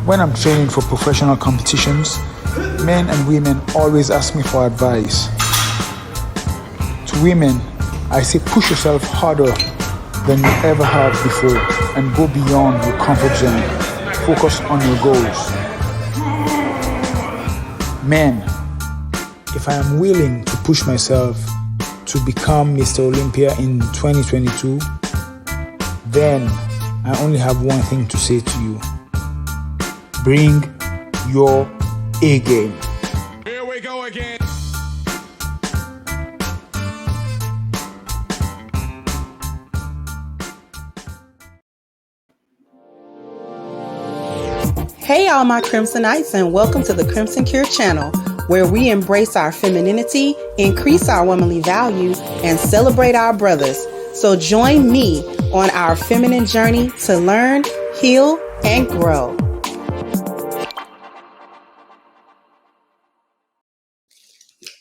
When I'm training for professional competitions, men and women always ask me for advice. To women, I say push yourself harder than you ever have before and go beyond your comfort zone. Focus on your goals. Men, if I am willing to push myself to become Mr. Olympia in 2022, then I only have one thing to say to you. Bring your A game. Here we go again. Hey all my Crimsonites, and welcome to the Crimson Cure channel, where we embrace our femininity, increase our womanly value, and celebrate our brothers. So join me on our feminine journey to learn, heal, and grow.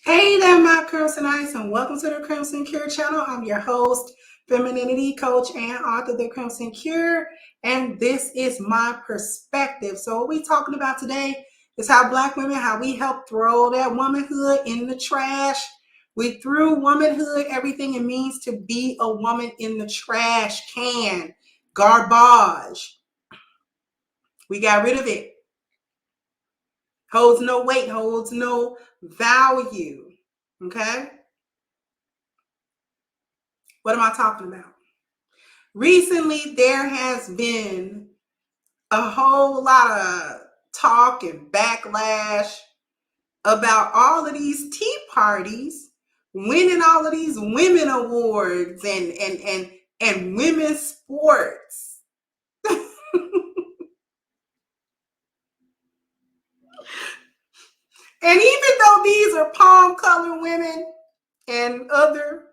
Hey there my Crimsonites, and welcome to the Crimson Cure channel. I'm your host, femininity coach and author of the Crimson Cure, and this is my perspective. So what we're talking about today is how Black women, how we help throw that womanhood in the trash. We threw womanhood, everything it means to be a woman, in the trash can. Garbage. We got rid of it. Holds no weight, holds no value. Okay? What am I talking about? Recently, there has been a whole lot of talk and backlash about all of these tea parties winning all of these women awards and women's sports. And even though these are palm-colored women and other,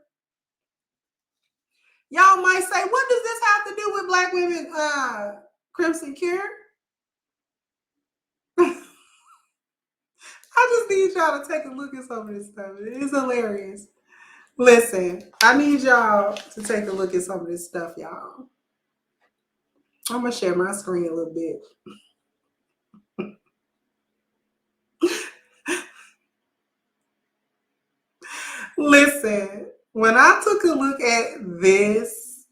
y'all might say, what does this have to do with Black women, Crimson Cure? I just need y'all to take a look at some of this stuff. It is hilarious. Listen, I need y'all to take a look at some of this stuff, y'all. I'm going to share my screen a little bit. Listen, when I took a look at this,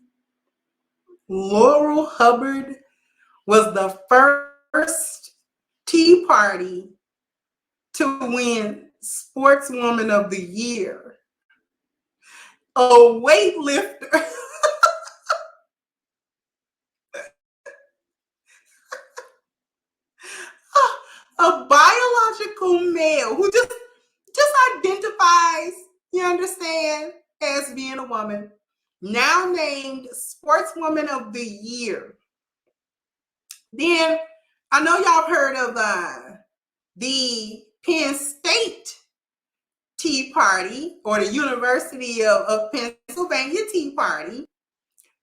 Laurel Hubbard was the first tea party to win Sportswoman of the Year. A weightlifter. A biological male who just identifies, you understand, as being a woman, now named Sportswoman of the Year. Then I know y'all heard of the Penn State Tea Party, or the University of Pennsylvania Tea Party,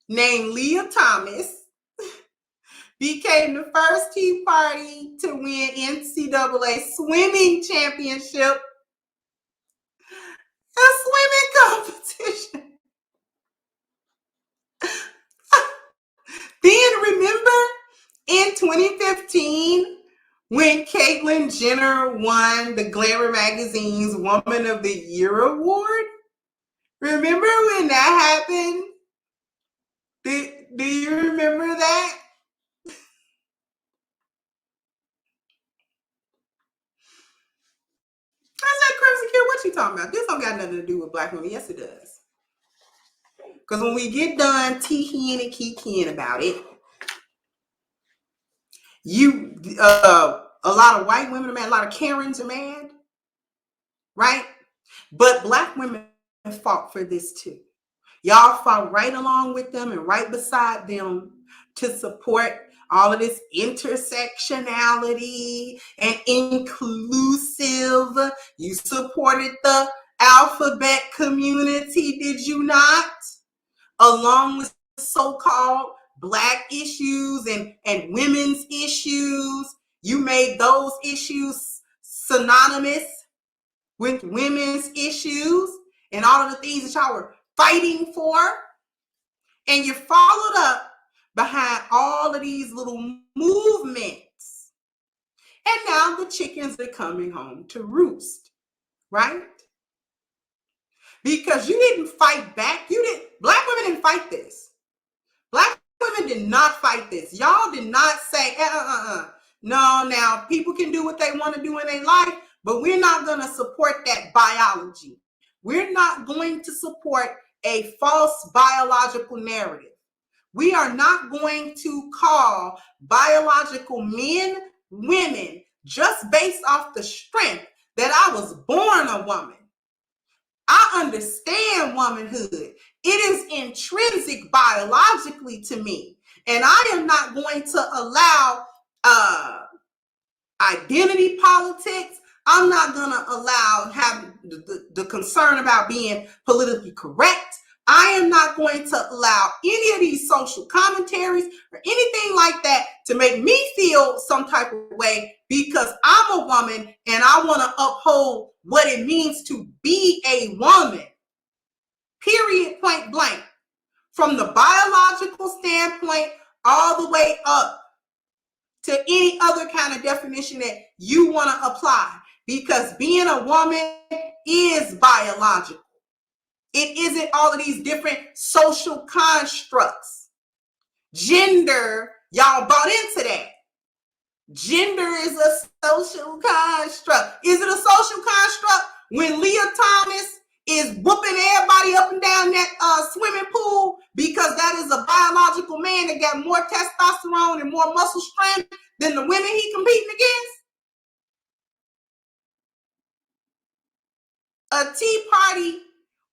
named Leah Thomas, became the first tea party to win NCAA swimming championship, a swimming competition. Then remember in 2015 when Caitlyn Jenner won the Glamour magazine's Woman of the Year award? Remember when that happened? Do you remember that? I said, Crimson Cure, what you talking about? This don't got nothing to do with Black women. Yes, it does. Because when we get done tee-heeing and kiki-ing about it, a lot of white women are mad, a lot of Karens are mad, right? But Black women fought for this too. Y'all fought right along with them and right beside them to support all of this intersectionality and inclusive. You supported the alphabet community, did you not? Along with so-called Black issues and women's issues. You made those issues synonymous with women's issues and all of the things that y'all were fighting for. And you followed up behind all of these little movements And now the chickens are coming home to roost, right? Because you didn't fight back. Black women didn't fight this. Black women did not fight this. Y'all did not say, No, now people can do what they want to do in their life, but we're not going to support that biology. We're not going to support a false biological narrative. We are not going to call biological men women just based off the strength that I was born a woman. I understand womanhood. It is intrinsic biologically to me. And I am not going to allow identity politics. I'm not going to allow having the concern about being politically correct. I am not going to allow any of these social commentaries or anything like that to make me feel some type of way because I'm a woman and I want to uphold what it means to be a woman. Period, point blank. From the biological standpoint all the way up to any other kind of definition that you want to apply. Because being a woman is biological. It isn't all of these different social constructs. Gender, y'all bought into that. Gender is a social construct. Is it a social construct when Leah Thomas is whooping everybody up and down that swimming pool because that is a biological man that got more testosterone and more muscle strength than the women he competing against? A Tea Party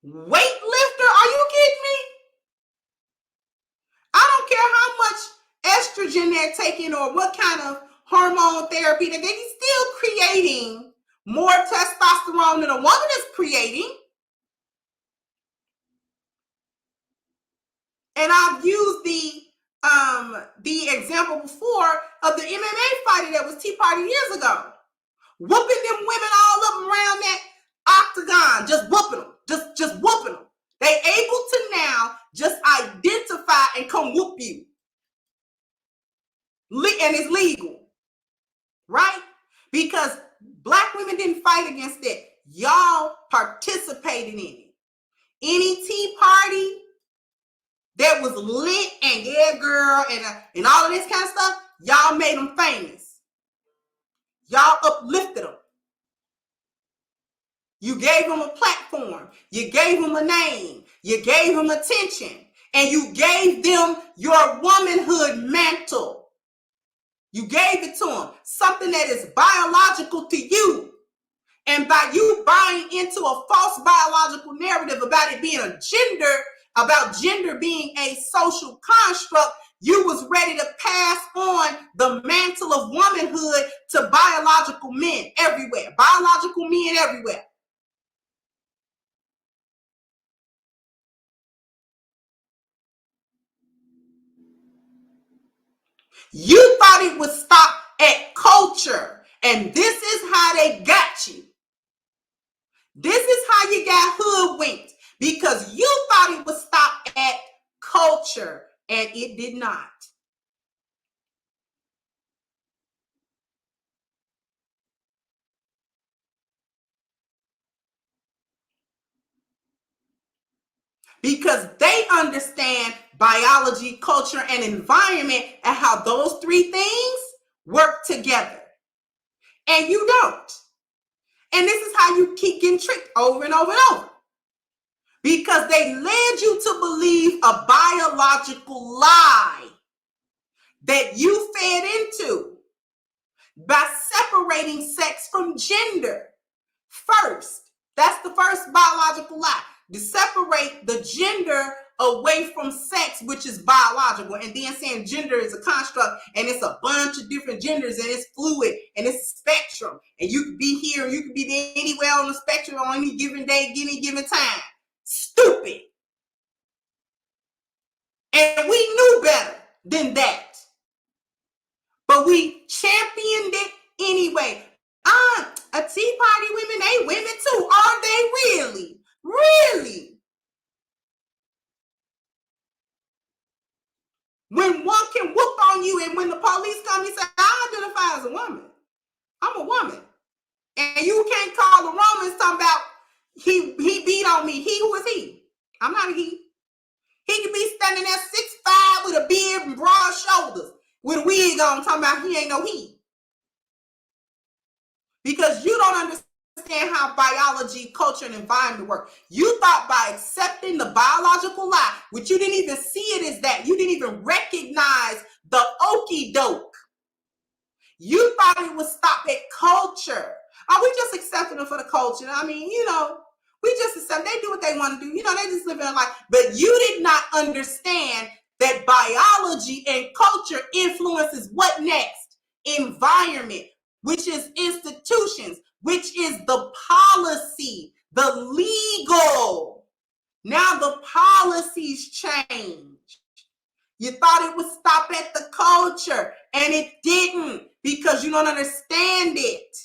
weightlifter? Are you kidding me? I don't care how much estrogen they're taking or what kind of hormone therapy that they're still creating more testosterone than a woman is creating. And I've used the example before of the MMA fighter that was Tea Party years ago, whooping them women all up around that octagon, just whooping them, just whooping them. They able to now just identify and come whoop you. And it's legal, right? Because black women didn't fight against it. Y'all participated in it. Any Tea Party that was lit and yeah, girl, and all of this kind of stuff, y'all made them famous. Y'all uplifted them. You gave them a platform. You gave them a name. You gave them attention. And you gave them your womanhood mantle. You gave it to them. Something that is biological to you. And by you buying into a false biological narrative about it being a gender, about gender being a social construct, you was ready to pass on the mantle of womanhood to biological men everywhere. Biological men everywhere. You thought it would stop at culture. And this is how they got you. This is how you got hoodwinked. Because you thought it would stop at culture. And it did not. Because they understand biology, culture, and environment and how those three things work together. And you don't. And this is how you keep getting tricked over and over and over. Because they led you to believe a biological lie that you fed into by separating sex from gender first. That's the first biological lie. To separate the gender away from sex, which is biological, and then saying gender is a construct and it's a bunch of different genders and it's fluid and it's a spectrum. And you could be here, you could be there anywhere on the spectrum on any given day, any given time. Stupid. And we knew better than that. But we championed it anyway. A Tea Party women, they women too. Are they really? Really? When one can whoop on you and when the police come, you say, I identify as a woman. I'm a woman. And you can't call the Romans talking about he beat on me. He, who is he? I'm not a he. He could be standing there 6'5" with a beard and broad shoulders with a wig on talking about he ain't no he. Because you don't understand how biology, culture, and environment work. You thought by accepting the biological lie, which you didn't even see it as that, you didn't even recognize the okie doke. You thought it would stop at culture. Are we just accepting them for the culture? I mean, we just accept, they do what they want to do. They just live their life. But you did not understand that biology and culture influences what next? Environment, which is institutions, which is the policy, the legal. Now the policies change. You thought it would stop at the culture, and it didn't, because you don't understand it.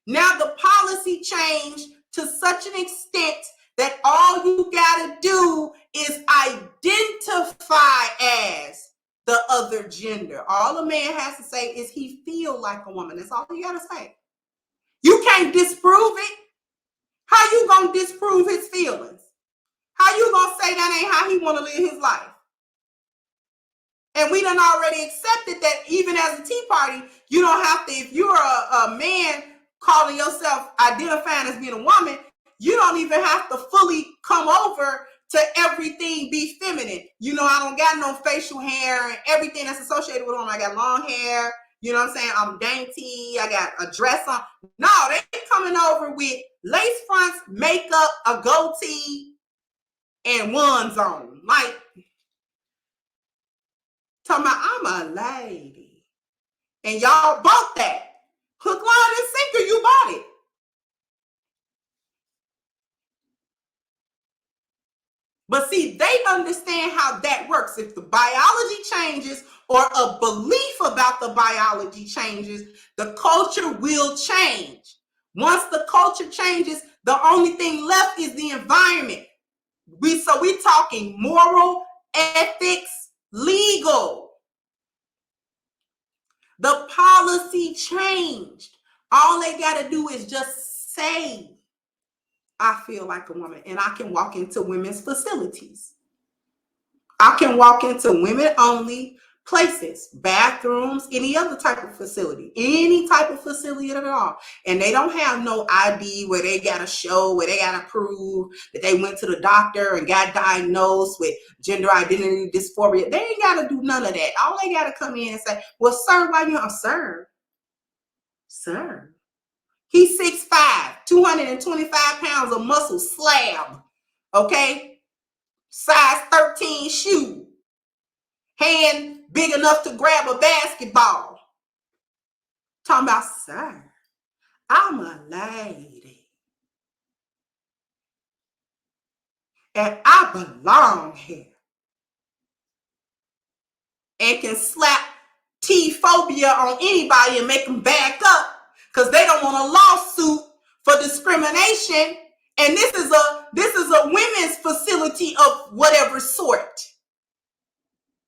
Now the policy changed to such an extent that all you gotta do is identify as the other gender. All a man has to say is he feel like a woman. That's all you gotta say. You can't disprove it. How you gonna disprove his feelings? How you gonna say that ain't how he wanna live his life? And we done already accepted that even as a Tea Party, you don't have to, if you're a man calling yourself identifying as being a woman, you don't even have to fully come over to everything be feminine. I don't got no facial hair and everything that's associated with them. I got long hair, you know what I'm saying? I'm dainty, I got a dress on. No, they coming over with lace fronts, makeup, a goatee, and ones on. Like, talking about I'm a lady. And y'all bought that. Hook, line, and sinker, you bought it. But see, they understand how that works. If the biology changes or a belief about the biology changes, the culture will change. Once the culture changes, the only thing left is the environment. We're talking moral, ethics, legal. The policy changed. All they got to do is just say, I feel like a woman, and I can walk into women's facilities. I can walk into women-only places, bathrooms, any other type of facility, at all. And they don't have no ID where they got to show, where they got to prove that they went to the doctor and got diagnosed with gender identity dysphoria. They ain't got to do none of that. All they got to come in and say, well, sir, why you, sir. He's 6'5", 225 pounds of muscle slab, okay? Size 13 shoe. Hand big enough to grab a basketball. Talking about, sir, I'm a lady. And I belong here. And can slap T-phobia on anybody and make them back up. Because they don't want a lawsuit for discrimination, and this is a women's facility of whatever sort.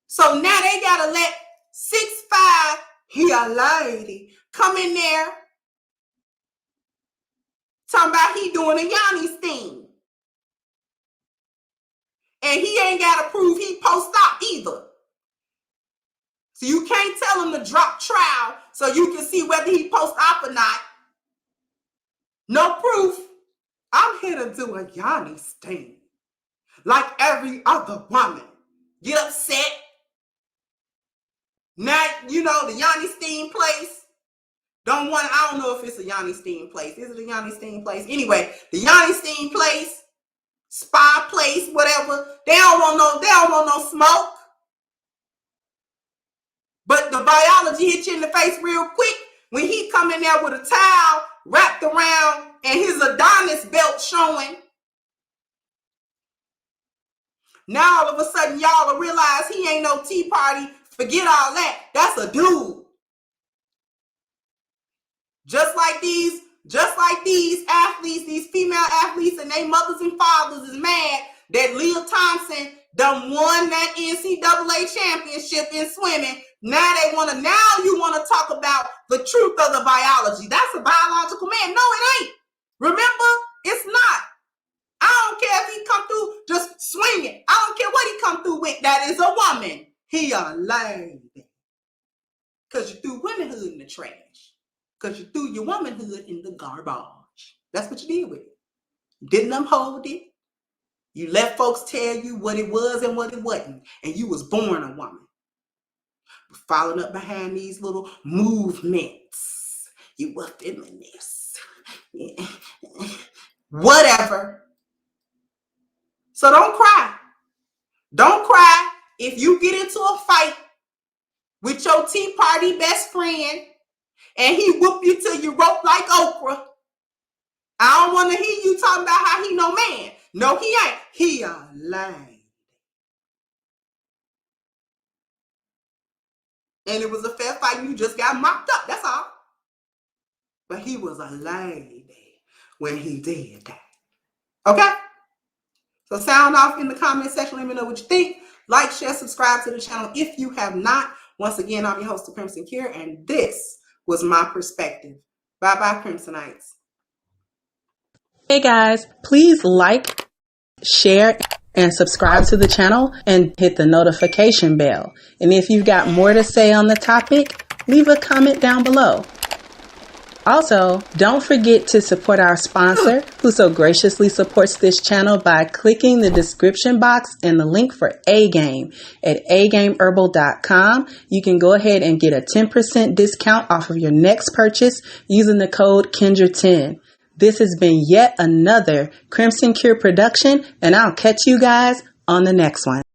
So now they gotta let 6'5", he a lady, come in there talking about he doing a Yanni's thing, and he ain't gotta prove he post-op either. So you can't tell him to drop trowel so you can see whether he post-op or not. No proof. I'm here to do a Yanni's thing. Like every other woman. Get upset. Now, the Yanni Steam place. I don't know if it's a Yanni Steam place. Is it a Yanni Steam place? Anyway, the Yanni Steam place, spa place, whatever. They don't want no smoke. But the biology hit you in the face real quick when he come in there with a towel wrapped around and his Adonis belt showing. Now all of a sudden y'all will realize he ain't no Tea Party. Forget all that. That's a dude. Just like these athletes, these female athletes and their mothers and fathers is mad that Leah Thompson done won that NCAA championship in swimming Now you want to talk about the truth of the biology. That's a biological man. No, it ain't. Remember, it's not. I don't care if he come through just swinging. I don't care what he come through with. That is a woman. He a lady. Because you threw womanhood in the trash. Because you threw your womanhood in the garbage. That's what you did with it. You didn't uphold it. You let folks tell you what it was and what it wasn't. And you was born a woman. Following up behind these little movements. You were feminist. Whatever. So don't cry. Don't cry if you get into a fight with your Tea Party best friend and he whoop you till you rope like okra. I don't want to hear you talking about how he no man. No, he ain't. He a lady. And it was a fair fight. You just got mopped up. That's all. But he was a lady when he did that. Okay? So sound off in the comment section. Let me know what you think. Like, share, subscribe to the channel if you have not. Once again, I'm your host, the Crimson Cure, and this was my perspective. Bye-bye, Crimsonites. Hey guys, please like, share, and subscribe to the channel and hit the notification bell. And if you've got more to say on the topic, leave a comment down below. Also, don't forget to support our sponsor who so graciously supports this channel by clicking the description box and the link for A-Game at agameherbal.com. You can go ahead and get a 10% discount off of your next purchase using the code Kendra10. This has been yet another Crimson Cure production, and I'll catch you guys on the next one.